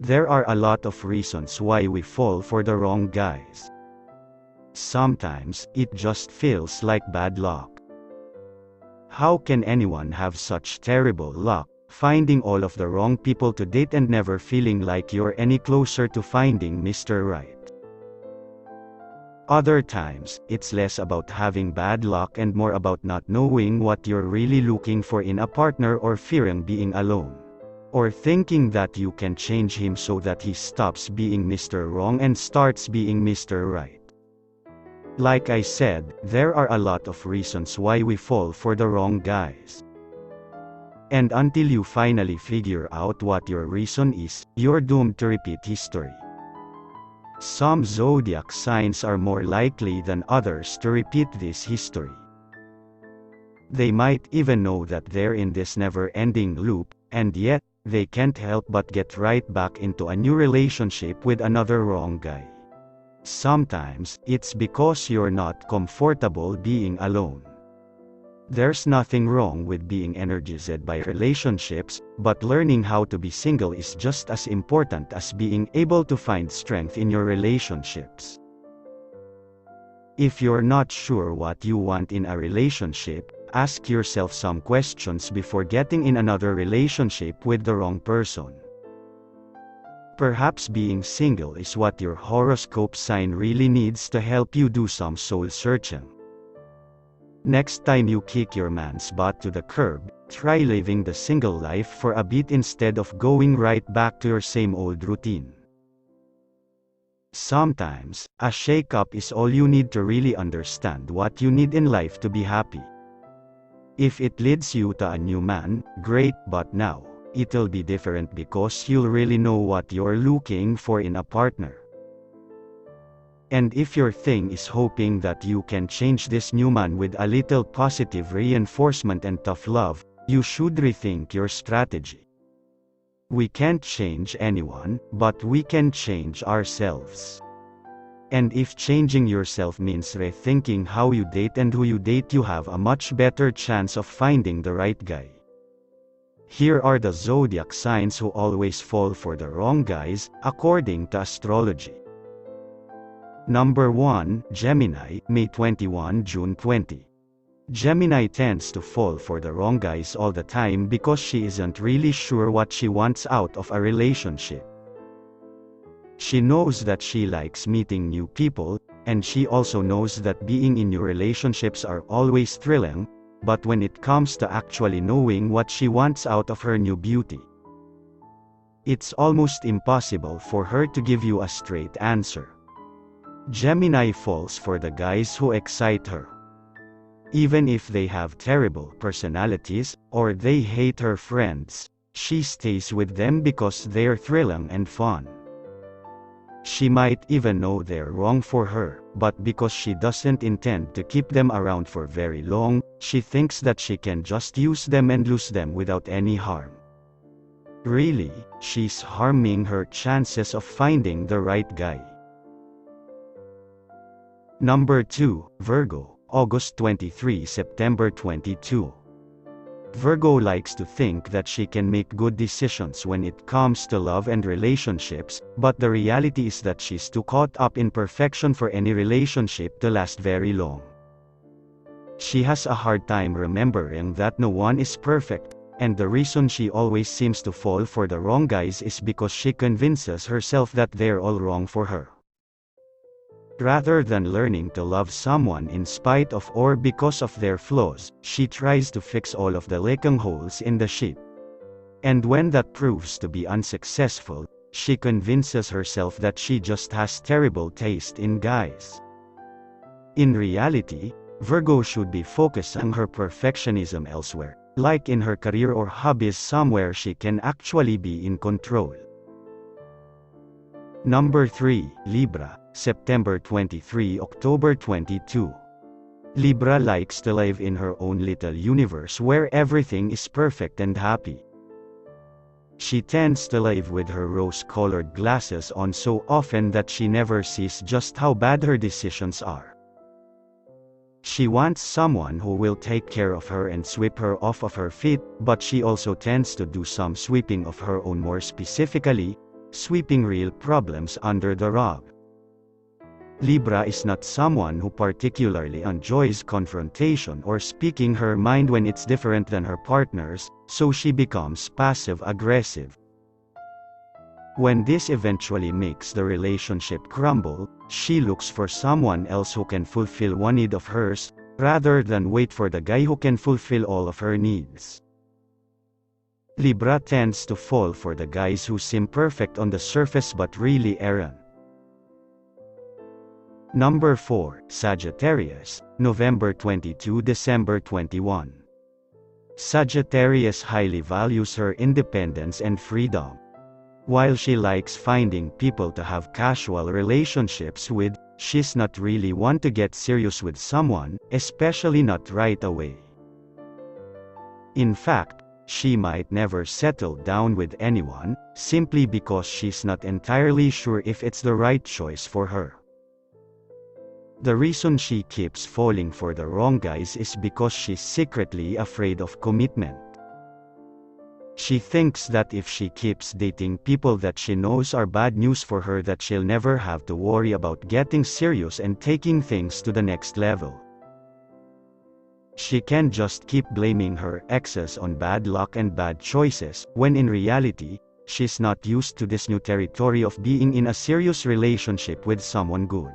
There are a lot of reasons why we fall for the wrong guys. Sometimes, it just feels like bad luck. How can anyone have such terrible luck, finding all of the wrong people to date and never feeling like you're any closer to finding Mr. Right? Other times, it's less about having bad luck and more about not knowing what you're really looking for in a partner, or fearing being alone. Or thinking that you can change him so that he stops being Mr. Wrong and starts being Mr. Right. Like I said, there are a lot of reasons why we fall for the wrong guys. And until you finally figure out what your reason is, you're doomed to repeat history. Some zodiac signs are more likely than others to repeat this history. They might even know that they're in this never-ending loop, and yet, they can't help but get right back into a new relationship with another wrong guy. Sometimes, it's because you're not comfortable being alone. There's nothing wrong with being energized by relationships, but learning how to be single is just as important as being able to find strength in your relationships. If you're not sure what you want in a relationship, ask yourself some questions before getting in another relationship with the wrong person. Perhaps being single is what your horoscope sign really needs to help you do some soul searching. Next time you kick your man's butt to the curb, try living the single life for a bit instead of going right back to your same old routine. Sometimes, a shake-up is all you need to really understand what you need in life to be happy. If it leads you to a new man, great, but now, it'll be different because you'll really know what you're looking for in a partner. And if your thing is hoping that you can change this new man with a little positive reinforcement and tough love, you should rethink your strategy. We can't change anyone, but we can change ourselves. And if changing yourself means rethinking how you date and who you date, you have a much better chance of finding the right guy. Here are the zodiac signs who always fall for the wrong guys, according to astrology. Number 1, Gemini, May 21 – June 20. Gemini tends to fall for the wrong guys all the time because she isn't really sure what she wants out of a relationship. She knows that she likes meeting new people, and she also knows that being in new relationships are always thrilling, but when it comes to actually knowing what she wants out of her new beauty, it's almost impossible for her to give you a straight answer. Gemini falls for the guys who excite her. Even if they have terrible personalities, or they hate her friends, she stays with them because they're thrilling and fun. She might even know they're wrong for her, but because she doesn't intend to keep them around for very long, she thinks that she can just use them and lose them without any harm. Really, she's harming her chances of finding the right guy. Number 2, Virgo, August 23 – September 22. Virgo likes to think that she can make good decisions when it comes to love and relationships, but the reality is that she's too caught up in perfection for any relationship to last very long. She has a hard time remembering that no one is perfect, and the reason she always seems to fall for the wrong guys is because she convinces herself that they're all wrong for her. Rather than learning to love someone in spite of or because of their flaws, she tries to fix all of the leaking holes in the ship. And when that proves to be unsuccessful, she convinces herself that she just has terrible taste in guys. In reality, Virgo should be focusing her perfectionism elsewhere, like in her career or hobbies, somewhere she can actually be in control. Number 3, Libra, September 23 – October 22. Libra likes to live in her own little universe where everything is perfect and happy. She tends to live with her rose-colored glasses on so often that she never sees just how bad her decisions are. She wants someone who will take care of her and sweep her off of her feet, but she also tends to do some sweeping of her own. More specifically, sweeping real problems under the rug. Libra is not someone who particularly enjoys confrontation or speaking her mind when it's different than her partner's, so she becomes passive-aggressive. When this eventually makes the relationship crumble, she looks for someone else who can fulfill one need of hers, rather than wait for the guy who can fulfill all of her needs. Libra tends to fall for the guys who seem perfect on the surface but really aren't. Number 4, Sagittarius, November 22 – December 21. Sagittarius highly values her independence and freedom. While she likes finding people to have casual relationships with, she's not really one to get serious with someone, especially not right away. In fact, she might never settle down with anyone, simply because she's not entirely sure if it's the right choice for her. The reason she keeps falling for the wrong guys is because she's secretly afraid of commitment. She thinks that if she keeps dating people that she knows are bad news for her, that she'll never have to worry about getting serious and taking things to the next level. She can just keep blaming her exes on bad luck and bad choices, when in reality, she's not used to this new territory of being in a serious relationship with someone good.